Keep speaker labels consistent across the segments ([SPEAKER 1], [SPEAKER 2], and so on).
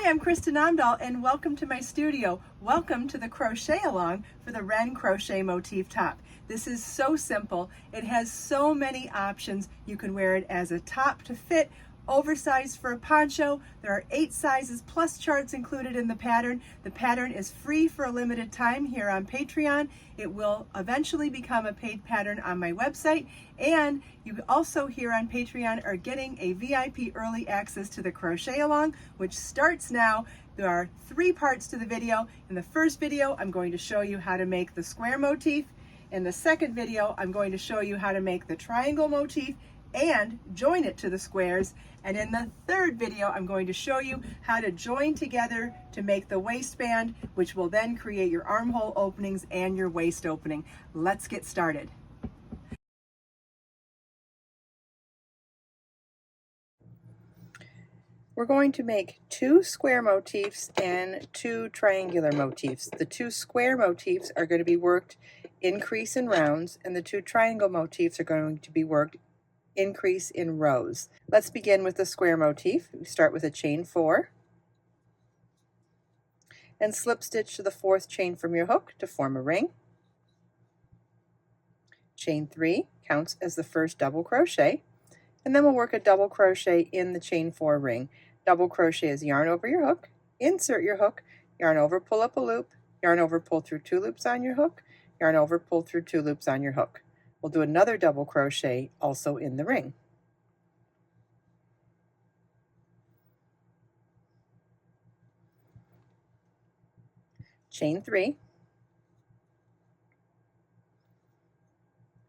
[SPEAKER 1] Hi, I'm Kristin Omdahl and welcome to my studio. Welcome to the crochet along for the Wren crochet motif top. This is so simple. It has so many options. You can wear it as a top to fit, oversized for a poncho. There are 8 sizes plus charts included in the pattern. The pattern is free for a limited time here on Patreon. It will eventually become a paid pattern on my website, and you also here on Patreon are getting a VIP early access to the crochet along, which starts now. There are 3 parts to the video. In the first video, I'm going to show you how to make the square motif. In the second video, I'm going to show you how to make the triangle motif and join it to the squares. And in the third video, I'm going to show you how to join together to make the waistband, which will then create your armhole openings and your waist opening. Let's get started. We're going to make 2 square motifs and 2 triangular motifs. The 2 square motifs are going to be worked increase in rounds, and the 2 triangle motifs are going to be worked increase in rows. Let's begin with the square motif. We start with a chain 4 and slip stitch to the 4th chain from your hook to form a ring. Chain 3 counts as the first double crochet, and then we'll work a double crochet in the chain 4 ring. Double crochet is yarn over your hook, insert your hook, yarn over, pull up a loop, yarn over, pull through 2 loops on your hook, yarn over, pull through 2 loops on your hook. We'll do another double crochet also in the ring. Chain 3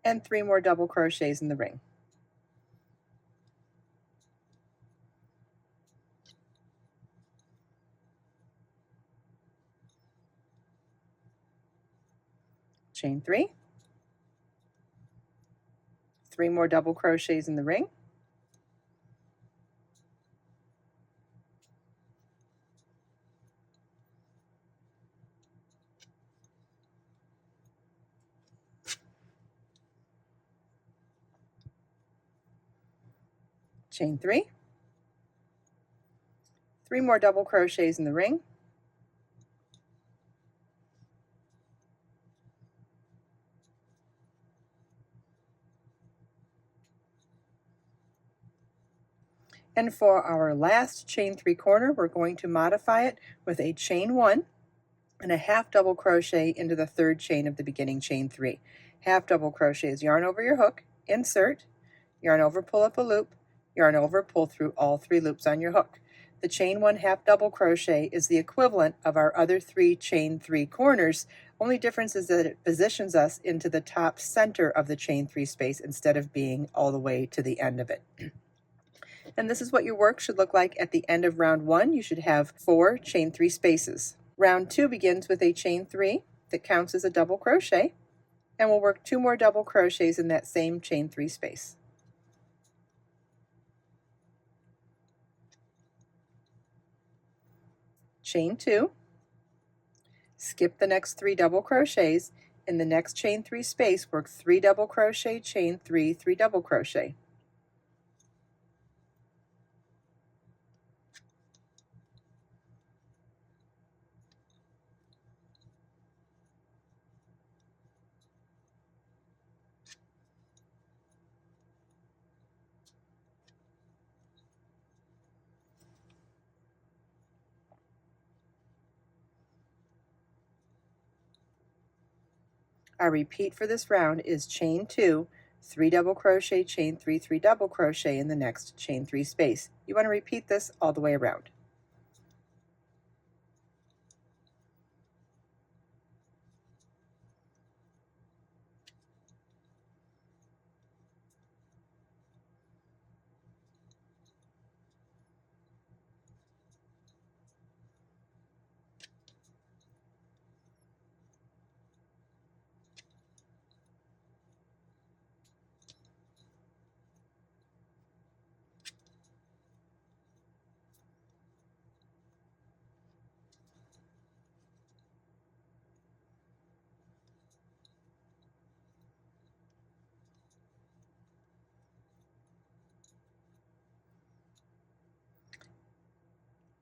[SPEAKER 1] and 3 more double crochets in the ring. Chain 3, 3 more double crochets in the ring. Chain 3, 3 more double crochets in the ring. And for our last chain 3 corner, we're going to modify it with a chain 1 and a half double crochet into the 3rd chain of the beginning chain 3. Half double crochet is yarn over your hook, insert, yarn over, pull up a loop, yarn over, pull through all 3 loops on your hook. The chain 1 half double crochet is the equivalent of our other 3 chain 3 corners. Only difference is that it positions us into the top center of the chain 3 space instead of being all the way to the end of it. And this is what your work should look like at the end of round 1. You should have 4 chain 3 spaces. Round 2 begins with a chain 3 that counts as a double crochet, and we'll work 2 more double crochets in that same chain 3 space. Chain 2, skip the next 3 double crochets. In the next chain 3 space, work 3 double crochet, chain 3, 3 double crochet. Our repeat for this round is chain 2, 3 double crochet, chain 3, 3 double crochet in the next chain 3 space. You want to repeat this all the way around.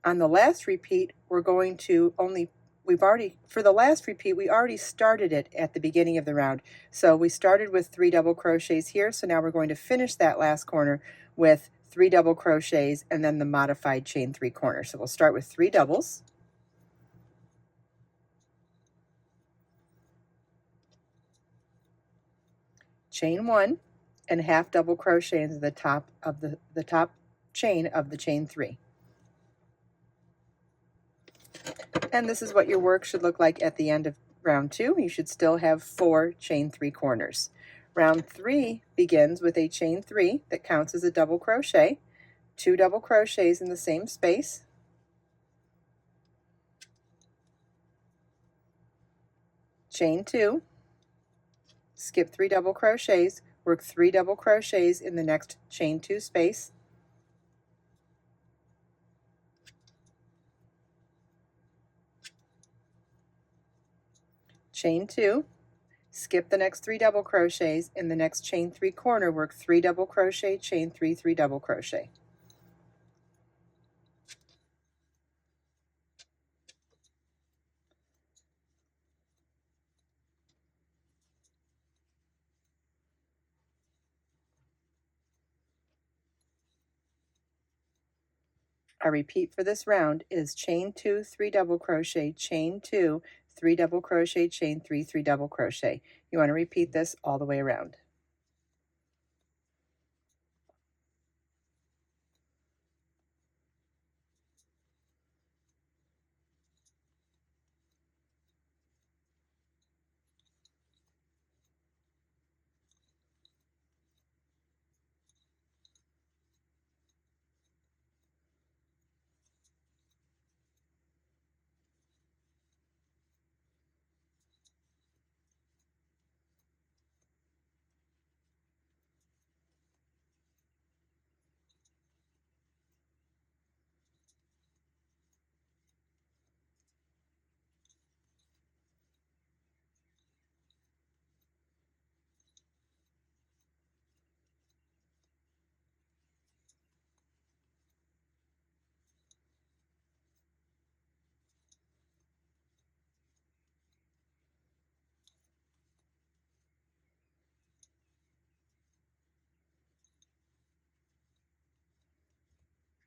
[SPEAKER 1] On the last repeat, we're going to only, for the last repeat, we already started it at the beginning of the round. So we started with 3 double crochets here, so now we're going to finish that last corner with 3 double crochets and then the modified chain 3 corners. So we'll start with 3 doubles. Chain 1 and half double crochet into the top of the top chain of the chain 3. And this is what your work should look like at the end of round 2. You should still have 4 chain 3 corners. Round 3 begins with a chain 3 that counts as a double crochet, 2 double crochets in the same space, chain 2, skip 3 double crochets, work 3 double crochets in the next chain 2 space, chain 2, skip the next 3 double crochets, in the next chain 3 corner work 3 double crochet, chain 3, 3 double crochet. Our repeat for this round is chain 2, 3 double crochet, chain 2, 3 double crochet, chain 3, 3 double crochet. You want to repeat this all the way around.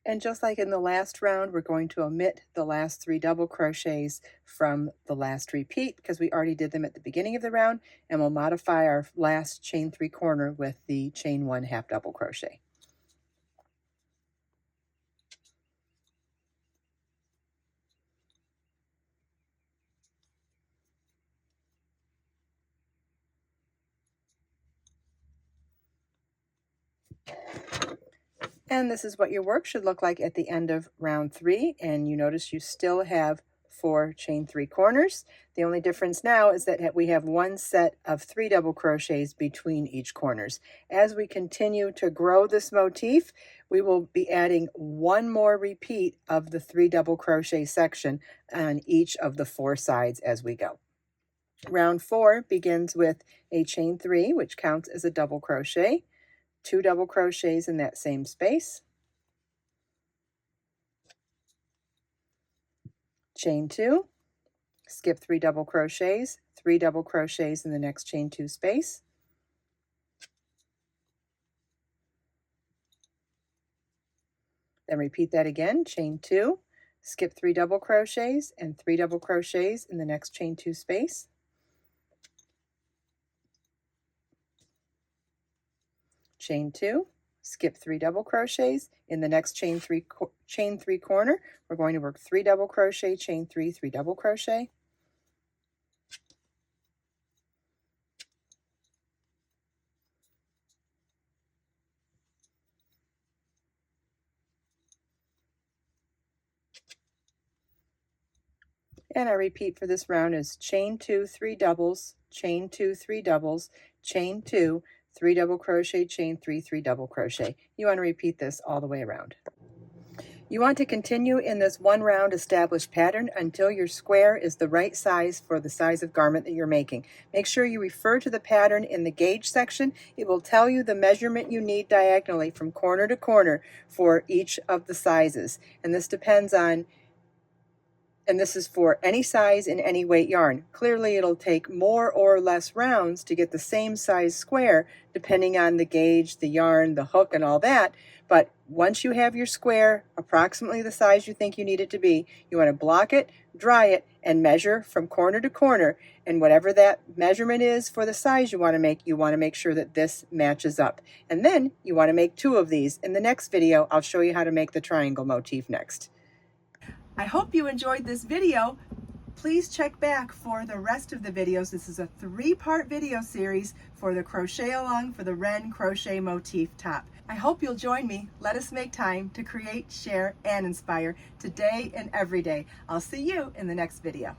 [SPEAKER 1] And just like in the last round, we're going to omit the last 3 double crochets from the last repeat because we already did them at the beginning of the round, and we'll modify our last chain 3 corner with the chain 1 half double crochet. And this is what your work should look like at the end of round 3. And you notice you still have 4 chain 3 corners. The only difference now is that we have one set of 3 double crochets between each corners. As we continue to grow this motif, we will be adding one more repeat of the 3 double crochet section on each of the 4 sides as we go. Round 4 begins with a chain 3, which counts as a double crochet, 2 double crochets in that same space, chain 2, skip 3 double crochets, 3 double crochets in the next chain 2 space, then repeat that again, chain 2, skip 3 double crochets and 3 double crochets in the next chain 2 space, chain 2, skip 3 double crochets in the next chain 3 corner. We're going to work 3 double crochet, chain 3, 3 double crochet, and our repeat for this round is chain 2, 3 doubles, chain 2, 3 doubles, chain 2, 3 double crochet, chain 3, 3 double crochet. You want to repeat this all the way around. You want to continue in this one round established pattern until your square is the right size for the size of garment that you're making. Make sure you refer to the pattern in the gauge section. It will tell you the measurement you need diagonally from corner to corner for each of the sizes. And this depends on And this is for any size and any weight yarn. Clearly it'll take more or less rounds to get the same size square depending on the gauge, the yarn, the hook, and all that. But once you have your square approximately the size you think you need it to be, you want to block it, dry it, and measure from corner to corner. And whatever that measurement is for the size you want to make sure that this matches up. And then you want to make 2 of these. In the next video, I'll show you how to make the triangle motif next. I hope you enjoyed this video. Please check back for the rest of the videos. This is a 3-part video series for the crochet along for the Wren crochet motif top. I hope you'll join me. Let us make time to create, share, and inspire today and every day. I'll see you in the next video.